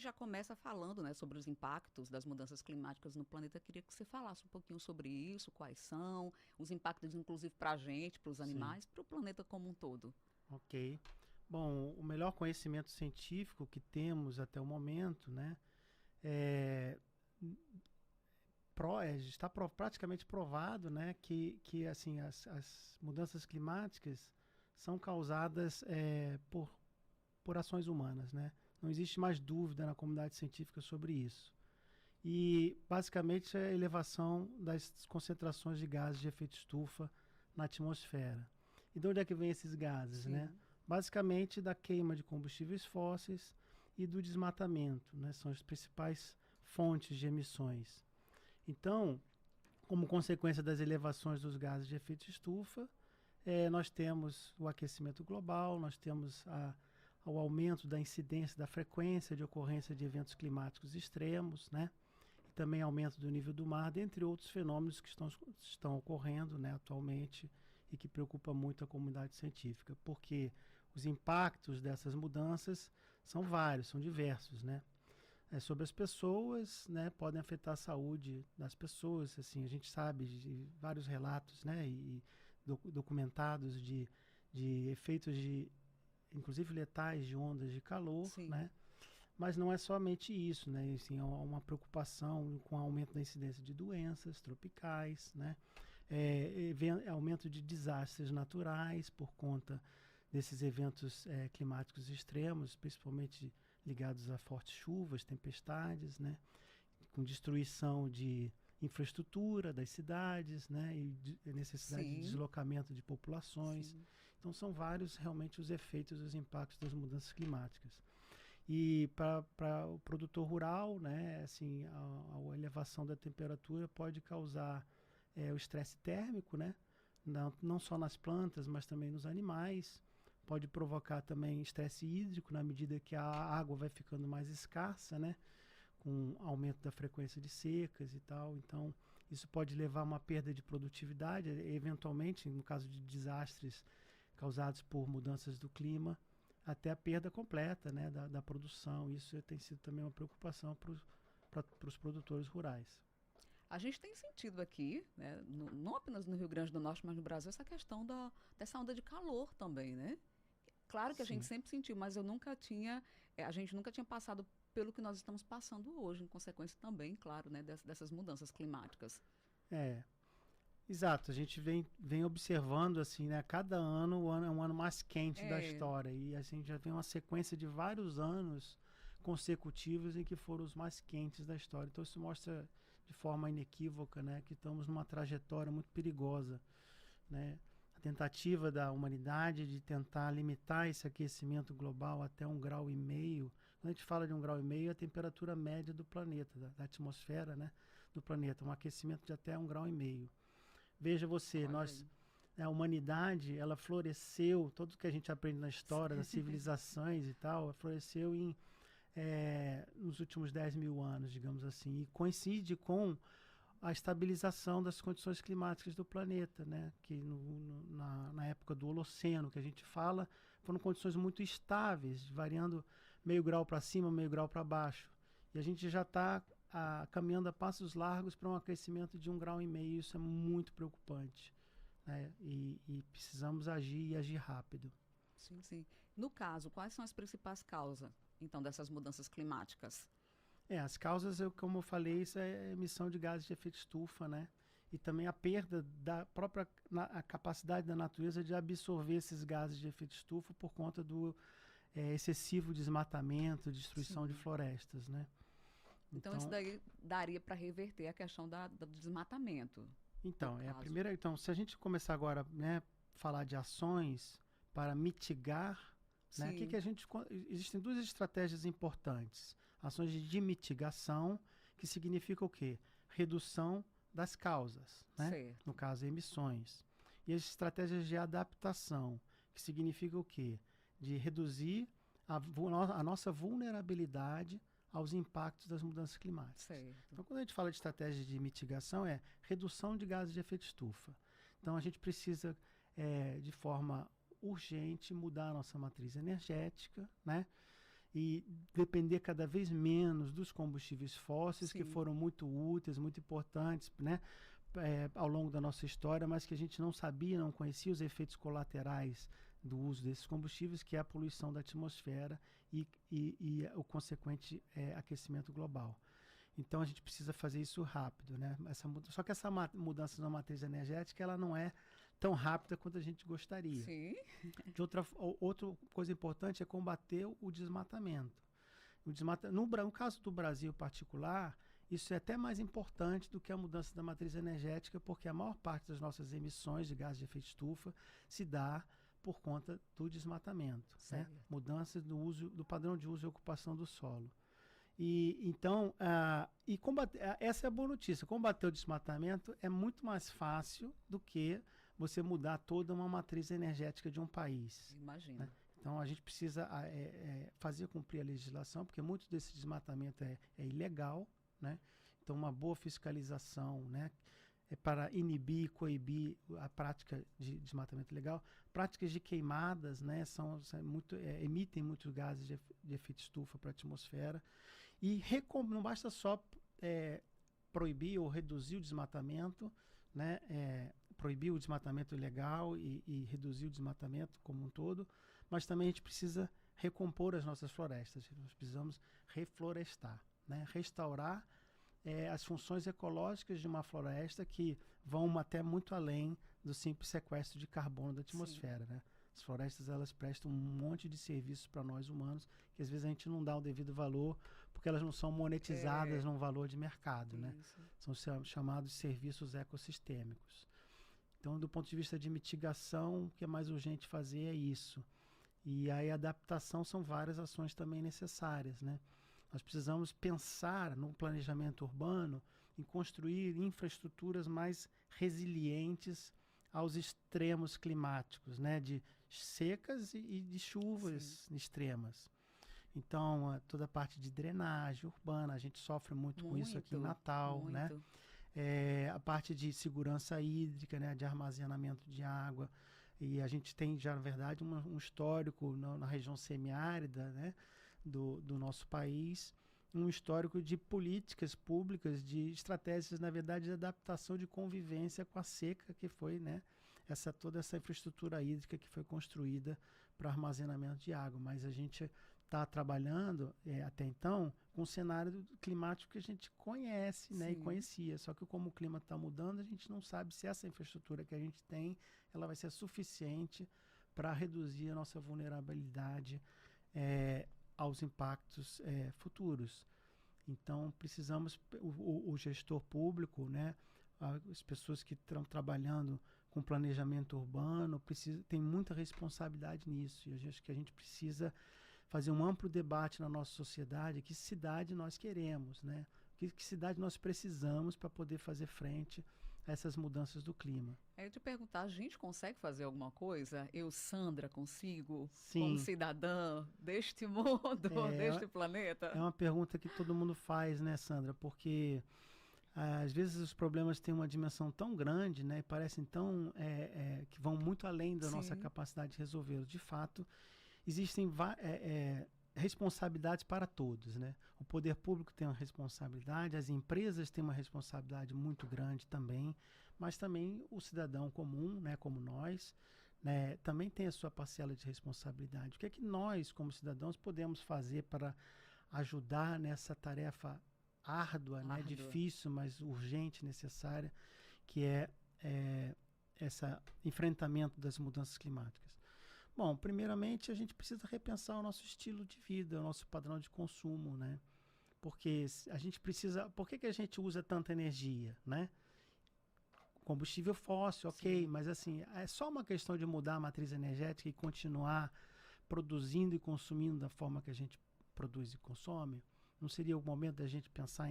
já começa falando, né, sobre os impactos das mudanças climáticas no planeta. Eu queria que você falasse um pouquinho sobre isso, quais são os impactos, inclusive, para a gente, para os Sim, animais, para o planeta como um todo. ok. Bom, o melhor conhecimento científico que temos até o momento, né, é, está praticamente provado, né, que assim, as mudanças climáticas são causadas por ações humanas, né? Não existe mais dúvida na comunidade científica sobre isso. E basicamente é a elevação das concentrações de gases de efeito estufa na atmosfera. E de onde é que vem esses gases, né? Sim, Basicamente da queima de combustíveis fósseis e do desmatamento, né? São as principais fontes de emissões. Então, como consequência das elevações dos gases de efeito estufa, nós temos o aquecimento global, nós temos o aumento da incidência, da frequência de ocorrência de eventos climáticos extremos, né? E também aumento do nível do mar, dentre outros fenômenos que estão ocorrendo, né, atualmente e que preocupa muito a comunidade científica, porque os impactos dessas mudanças são vários, são diversos, né? Sobre as pessoas, né, podem afetar a saúde das pessoas. Assim, a gente sabe de vários relatos, né, e documentados de efeitos de, inclusive letais, de ondas de calor, sim. né? Mas não é somente isso, né? Assim, há uma preocupação com o aumento da incidência de doenças tropicais, né? Aumento de desastres naturais por conta desses eventos climáticos extremos, principalmente ligados a fortes chuvas, tempestades, né? Com destruição de infraestrutura das cidades, né? E necessidade de Sim, deslocamento de populações. sim. Então são vários realmente os efeitos, os impactos das mudanças climáticas. E para o produtor rural, né, assim, a elevação da temperatura pode causar o estresse térmico, né, não só nas plantas, mas também nos animais. Pode provocar também estresse hídrico na medida que a água vai ficando mais escassa, né, com aumento da frequência de secas e tal. Então, isso pode levar a uma perda de produtividade, eventualmente, no caso de desastres causados por mudanças do clima, até a perda completa, né, da produção. Isso tem sido também uma preocupação para os produtores rurais. A gente tem sentido aqui, né, não apenas no Rio Grande do Norte, mas no Brasil, essa questão dessa onda de calor também, né? Claro que a gente Sim. sempre sentiu, mas eu nunca tinha, a gente nunca tinha passado pelo que nós estamos passando hoje, em consequência também, claro, né, dessas mudanças climáticas. É, exato. A gente vem observando assim, né? Cada ano, o ano é um ano mais quente da É, história e a gente já tem uma sequência de vários anos consecutivos em que foram os mais quentes da história. Então isso mostra de forma inequívoca, né, que estamos numa trajetória muito perigosa, né? A tentativa da humanidade de tentar limitar esse aquecimento global até 1,5 graus. Quando a gente fala de 1,5 graus, é a temperatura média do planeta, da atmosfera, né, do planeta, um aquecimento de até 1,5 graus. Veja você, olha aí. a humanidade, ela floresceu, tudo que a gente aprende na história, das civilizações e tal, floresceu nos últimos 10 mil anos, digamos assim, e coincide com a estabilização das condições climáticas do planeta, né? Que na época do Holoceno, que a gente fala, foram condições muito estáveis, variando meio grau para cima, meio grau para baixo. E a gente já está caminhando a passos largos para um aquecimento de 1,5 graus. Isso é muito preocupante, né? E precisamos agir e agir rápido. Sim, sim. No caso, quais são as principais causas, então, dessas mudanças climáticas? As causas, como eu falei, isso é emissão de gases de efeito estufa, né? E também a perda da própria a capacidade da natureza de absorver esses gases de efeito estufa por conta do excessivo desmatamento, destruição de Sim. florestas, né? Então, isso Então, daí daria para reverter a questão do desmatamento, no então, é a caso. primeira. Então, se a gente começar agora, né, falar de ações para mitigar, né, Sim, existem duas estratégias importantes: ações de mitigação, que significa o quê? Redução das causas, né? No certo. caso, emissões. E as estratégias de adaptação, que significa o quê? De reduzir a nossa vulnerabilidade aos impactos das mudanças climáticas. Certo. Então, quando a gente fala de estratégia de mitigação, é redução de gases de efeito estufa. Então, a gente precisa, de forma urgente, mudar a nossa matriz energética, né? e depender cada vez menos dos combustíveis fósseis, Sim. que foram muito úteis, muito importantes, né, ao longo da nossa história, mas que a gente não sabia, não conhecia os efeitos colaterais do uso desses combustíveis, que é a poluição da atmosfera e o consequente aquecimento global. Então a gente precisa fazer isso rápido, né? Só que essa mudança na matriz energética, ela não é tão rápida quanto a gente gostaria. Sim. Outra coisa importante é combater o desmatamento. No caso do Brasil em particular, isso é até mais importante do que a mudança da matriz energética, porque a maior parte das nossas emissões de gases de efeito estufa se dá por conta do desmatamento, né? Mudanças do padrão de uso e ocupação do solo. Então, essa é a boa notícia. Combater o desmatamento é muito mais fácil do que você mudar toda uma matriz energética de um país. Imagina. Né? Então, a gente precisa fazer cumprir a legislação, porque muito desse desmatamento é ilegal, né? Então, uma boa fiscalização, né, para inibir e coibir a prática de desmatamento ilegal. Práticas de queimadas, né, emitem muitos gases de efeito estufa para a atmosfera. E não basta só proibir ou reduzir o desmatamento, né, proibir o desmatamento ilegal e reduzir o desmatamento como um todo, mas também a gente precisa recompor as nossas florestas. Nós precisamos reflorestar, né, restaurar as funções ecológicas de uma floresta, que vão até muito além do simples sequestro de carbono da atmosfera, né? As florestas, elas prestam um monte de serviços para nós humanos, que às vezes a gente não dá o devido valor, porque elas não são monetizadas num valor de mercado, né? São chamados serviços ecossistêmicos. Então, do ponto de vista de mitigação, o que é mais urgente fazer é isso. E aí, a adaptação são várias ações também necessárias, né? Nós precisamos pensar no planejamento urbano em construir infraestruturas mais resilientes aos extremos climáticos, né, de secas e de chuvas extremas. Então, toda a parte de drenagem urbana, a gente sofre muito com isso aqui em Natal, né? A parte de segurança hídrica, né, de armazenamento de água. E a gente tem já, na verdade, um histórico na região semiárida, né, do nosso país, um histórico de políticas públicas, de estratégias, na verdade, de adaptação de convivência com a seca, que foi, né, toda essa infraestrutura hídrica que foi construída para armazenamento de água. Mas a gente está trabalhando, até então, com um cenário climático que a gente conhece, né, e conhecia. Só que como o clima está mudando, a gente não sabe se essa infraestrutura que a gente tem, ela vai ser suficiente para reduzir a nossa vulnerabilidade aos impactos futuros. Então, precisamos, o gestor público, né, as pessoas que estão trabalhando com planejamento urbano, tem muita responsabilidade nisso. E eu acho que a gente precisa fazer um amplo debate na nossa sociedade, que cidade nós queremos, né? Que cidade nós precisamos para poder fazer frente a essas mudanças do clima. Eu te perguntar, a gente consegue fazer alguma coisa? Eu, Sandra, consigo? Sim. Como cidadã deste mundo, deste planeta? É uma pergunta que todo mundo faz, né, Sandra? Porque às vezes os problemas têm uma dimensão tão grande, né, e parecem tão que vão muito além da nossa capacidade de resolvê-los. De fato, existem responsabilidades para todos, né? O poder público tem uma responsabilidade, as empresas têm uma responsabilidade muito grande também, mas também o cidadão comum, né, como nós, né, também tem a sua parcela de responsabilidade. O que é que nós, como cidadãos, podemos fazer para ajudar nessa tarefa árdua, né, difícil, mas urgente, necessária, que é esse enfrentamento das mudanças climáticas? Bom, primeiramente a gente precisa repensar o nosso estilo de vida, o nosso padrão de consumo, né? Porque a gente precisa... Por que a gente usa tanta energia, né? Combustível fóssil, ok, mas assim, é só uma questão de mudar a matriz energética e continuar produzindo e consumindo da forma que a gente produz e consome? Não seria o momento da gente pensar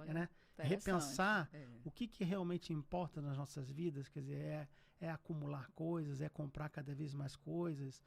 né, repensar o que realmente importa nas nossas vidas? Quer dizer, é acumular coisas, é comprar cada vez mais coisas,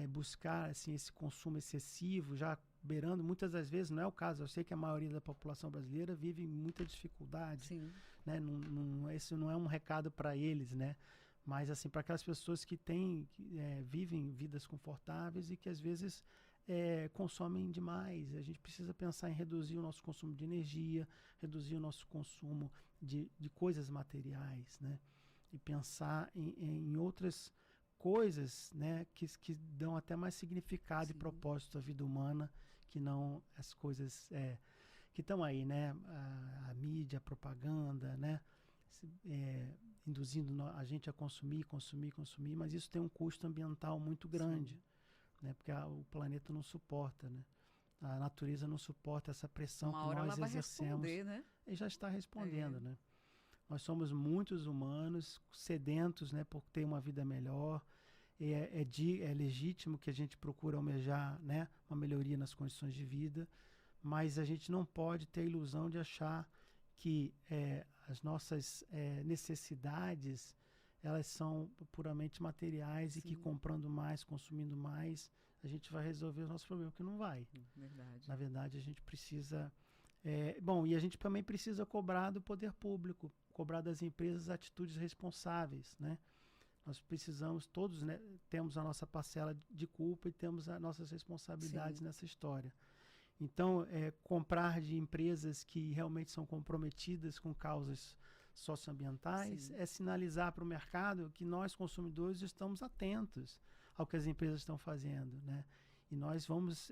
buscar assim, esse consumo excessivo, já beirando, muitas das vezes, não é o caso, eu sei que a maioria da população brasileira vive em muita dificuldade, né? Esse não é um recado para eles, né? Mas assim, para aquelas pessoas que vivem vidas confortáveis e que às vezes consomem demais. A gente precisa pensar em reduzir o nosso consumo de energia, reduzir o nosso consumo de coisas materiais, né? E pensar em outras coisas, né, que dão até mais significado e Sim. propósito à vida humana, que não as coisas que estão aí, né? A mídia, a propaganda, né? Induzindo a gente a consumir, mas isso tem um custo ambiental muito grande, Sim. né? Porque o planeta não suporta, né? A natureza não suporta essa pressão Uma que hora ela nós vai exercemos responder, né? e já está respondendo, É. né? Nós somos muitos humanos sedentos, né, por ter uma vida melhor. É legítimo que a gente procure almejar, né, uma melhoria nas condições de vida, mas a gente não pode ter a ilusão de achar que as nossas necessidades elas são puramente materiais e que Sim. comprando mais, consumindo mais, a gente vai resolver os nossos problemas, que não vai. Verdade. Na verdade, a gente precisa. Bom, e a gente também precisa cobrar do poder público, cobrar das empresas atitudes responsáveis, né? Nós precisamos, todos, né, temos a nossa parcela de culpa e temos as nossas responsabilidades Sim. nessa história. Então, comprar de empresas que realmente são comprometidas com causas socioambientais Sim. é sinalizar para o mercado que nós, consumidores, estamos atentos ao que as empresas estão fazendo, né? E nós vamos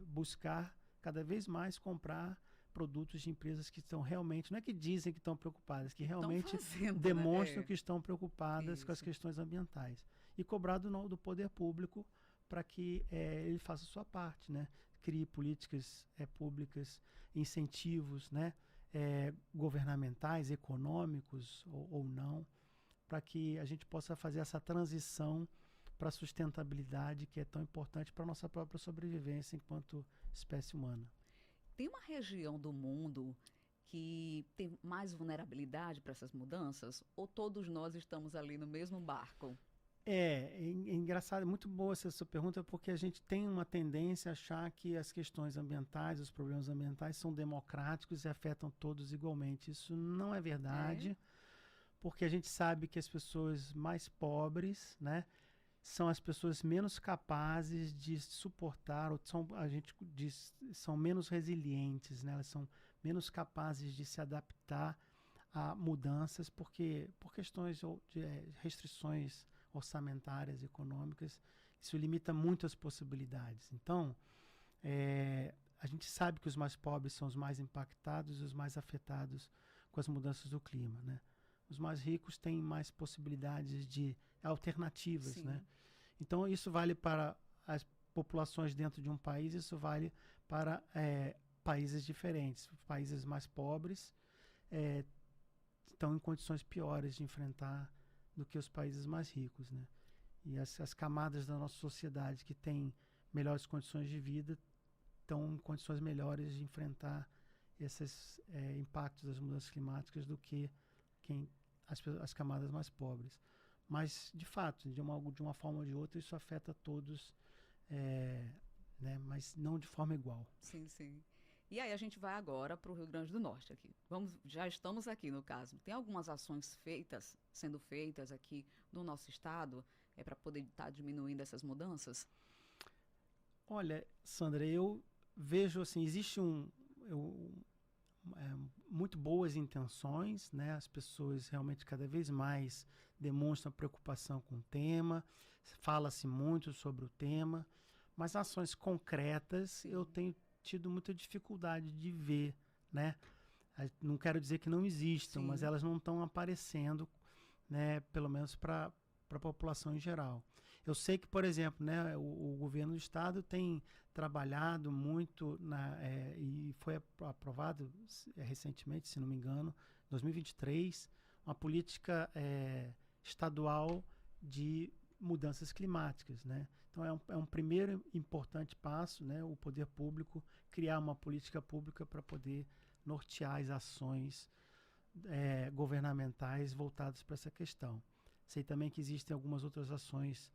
buscar cada vez mais comprar produtos de empresas que estão realmente, não é que dizem que estão preocupadas, que Que estão realmente fazendo, né? demonstram que estão preocupadas com as Isso. questões ambientais. E cobrar do poder público para que ele faça a sua parte, né? Crie políticas públicas, incentivos, né? Governamentais, econômicos ou não, para que a gente possa fazer essa transição para a sustentabilidade que é tão importante para a nossa própria sobrevivência enquanto espécie humana. Tem uma região do mundo que tem mais vulnerabilidade para essas mudanças? Ou todos nós estamos ali no mesmo barco? É engraçado, é muito boa essa sua pergunta, porque a gente tem uma tendência a achar que as questões ambientais, os problemas ambientais são democráticos e afetam todos igualmente. Isso não é É? verdade, porque a gente sabe que as pessoas mais pobres, né, são as pessoas menos capazes de suportar, ou a gente diz, são menos resilientes, né, elas são menos capazes de se adaptar a mudanças, porque por questões de restrições orçamentárias, econômicas, isso limita muito as possibilidades. Então, a gente sabe que os mais pobres são os mais impactados e os mais afetados com as mudanças do clima, né? Os mais ricos têm mais possibilidades de alternativas, né? Sim. Então, isso vale para as populações dentro de um país, isso vale para países diferentes. Países mais pobres estão em condições piores de enfrentar do que os países mais ricos, né? E as camadas da nossa sociedade que têm melhores condições de vida estão em condições melhores de enfrentar esses impactos das mudanças climáticas do que as camadas mais pobres. Mas, de fato, de uma forma ou de outra, isso afeta todos, né? Mas não de forma igual. Sim, sim. E aí a gente vai agora para o Rio Grande do Norte aqui. Já estamos aqui no caso. Tem algumas ações sendo feitas aqui no nosso estado, para poder estar diminuindo essas mudanças? Olha, Sandra, eu vejo assim, existe muito boas intenções, né? As pessoas realmente cada vez mais demonstram preocupação com o tema, fala-se muito sobre o tema, mas ações concretas eu Sim. tenho tido muita dificuldade de ver, né? Não quero dizer que não existam, mas Sim. elas não estão aparecendo, né? Pelo menos para a população em geral. Eu sei que, por exemplo, né, o governo do estado tem trabalhado muito e foi aprovado recentemente, se não me engano, em 2023, uma política estadual de mudanças climáticas, né? Então é um primeiro importante passo, né, o poder público criar uma política pública para poder nortear as ações governamentais voltadas para essa questão. Sei também que existem algumas outras ações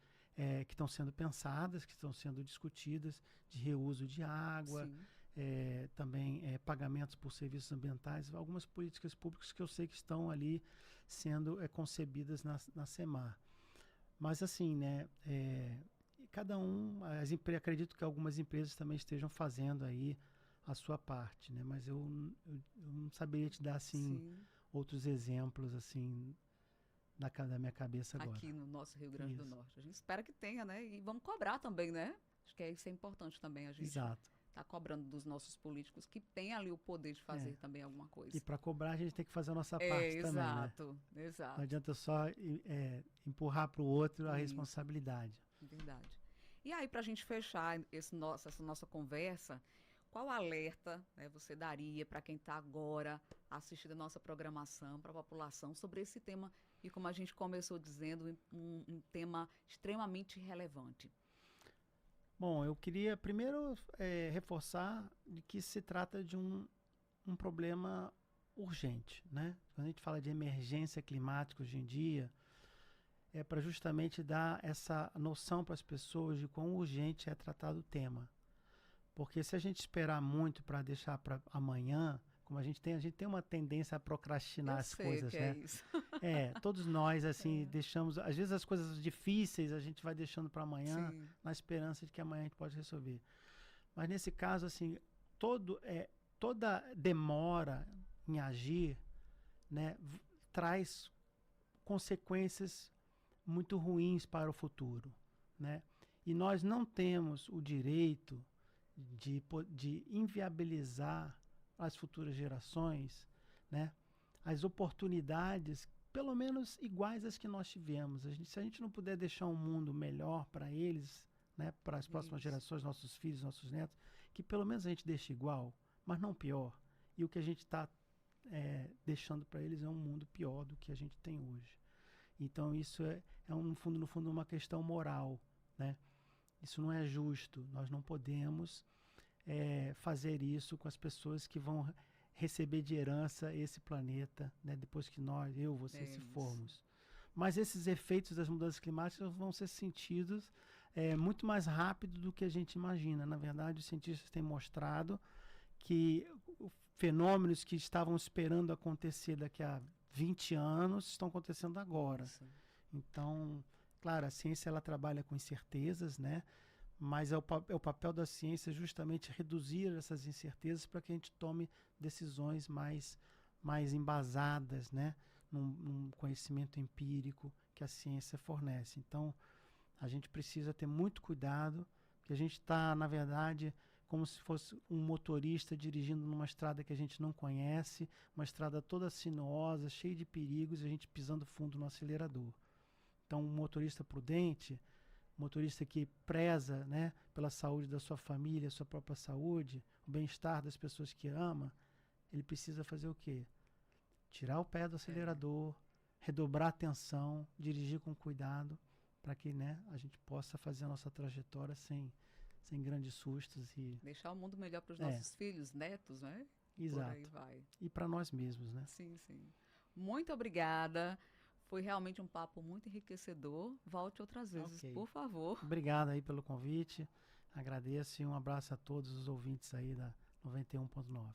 que estão sendo pensadas, que estão sendo discutidas, de reuso de água, Sim. também pagamentos por serviços ambientais, algumas políticas públicas que eu sei que estão ali sendo concebidas na SEMAR. Mas assim, né, cada um, acredito que algumas empresas também estejam fazendo aí a sua parte, né? Mas eu não saberia te dar, assim, Sim. outros exemplos, assim, da minha cabeça agora. Aqui no nosso Rio Grande do Isso. Norte. A gente espera que tenha, né? E vamos cobrar também, né? Acho que isso é importante também, a gente Exato. tá cobrando dos nossos políticos que têm ali o poder de fazer também alguma coisa. E para cobrar a gente tem que fazer a nossa parte também, né? Exato, exato. Não adianta só empurrar para o outro a Isso. responsabilidade. Verdade. E aí, para a gente fechar essa nossa conversa, qual alerta, né, você daria para quem está agora assistindo a nossa programação, para a população, sobre esse tema, e como a gente começou dizendo, um tema extremamente relevante? Bom, eu queria primeiro reforçar de que se trata de um problema urgente, né? Quando a gente fala de emergência climática hoje em dia, é para justamente dar essa noção para as pessoas de quão urgente é tratado o tema. Porque se a gente esperar muito para deixar para amanhã, como a gente tem uma tendência a procrastinar as coisas, que né? é isso. Todos nós, assim, deixamos, às vezes as coisas difíceis a gente vai deixando para amanhã, Sim. na esperança de que amanhã a gente pode resolver. Mas nesse caso, assim, toda demora em agir, né, traz consequências muito ruins para o futuro, né? E nós não temos o direito de inviabilizar às futuras gerações, né, as oportunidades, pelo menos iguais às que nós tivemos. Se a gente não puder deixar um mundo melhor para eles, né, para as próximas gerações, nossos filhos, nossos netos, que pelo menos a gente deixe igual, mas não pior. E o que a gente está deixando para eles é um mundo pior do que a gente tem hoje. Então isso no fundo, uma questão moral, né? Isso não é justo. Nós não podemos fazer isso com as pessoas que vão receber de herança esse planeta, né? Depois que você se formos. Mas esses efeitos das mudanças climáticas vão ser sentidos muito mais rápido do que a gente imagina. Na verdade, os cientistas têm mostrado que fenômenos que estavam esperando acontecer daqui a 20 anos estão acontecendo agora. Nossa. Então, claro, a ciência ela trabalha com incertezas, né? Mas é o papel da ciência justamente reduzir essas incertezas para que a gente tome decisões mais embasadas, né? Num conhecimento empírico que a ciência fornece. Então, a gente precisa ter muito cuidado, porque a gente está, na verdade, como se fosse um motorista dirigindo numa estrada que a gente não conhece, uma estrada toda sinuosa, cheia de perigos, e a gente pisando fundo no acelerador. Então, um motorista prudente, motorista que preza, né, pela saúde da sua família, sua própria saúde, o bem-estar das pessoas que ama, ele precisa fazer o quê? Tirar o pé do acelerador, redobrar a atenção, dirigir com cuidado, para que, né, a gente possa fazer a nossa trajetória sem grandes sustos e deixar o mundo melhor para os nossos filhos, netos, né? Exato. Por aí vai. E para nós mesmos, né? Sim, sim. Muito obrigada. Foi realmente um papo muito enriquecedor. Volte outras vezes, por favor. Obrigado aí pelo convite. Agradeço e um abraço a todos os ouvintes aí da 91.9.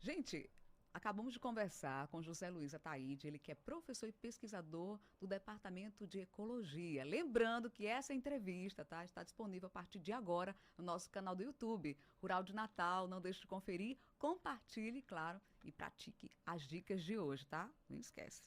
Gente, acabamos de conversar com José Luiz Ataíde, ele que é professor e pesquisador do Departamento de Ecologia. Lembrando que essa entrevista está disponível a partir de agora no nosso canal do YouTube, Rural de Natal. Não deixe de conferir, compartilhe, claro, e pratique as dicas de hoje, tá? Não esquece.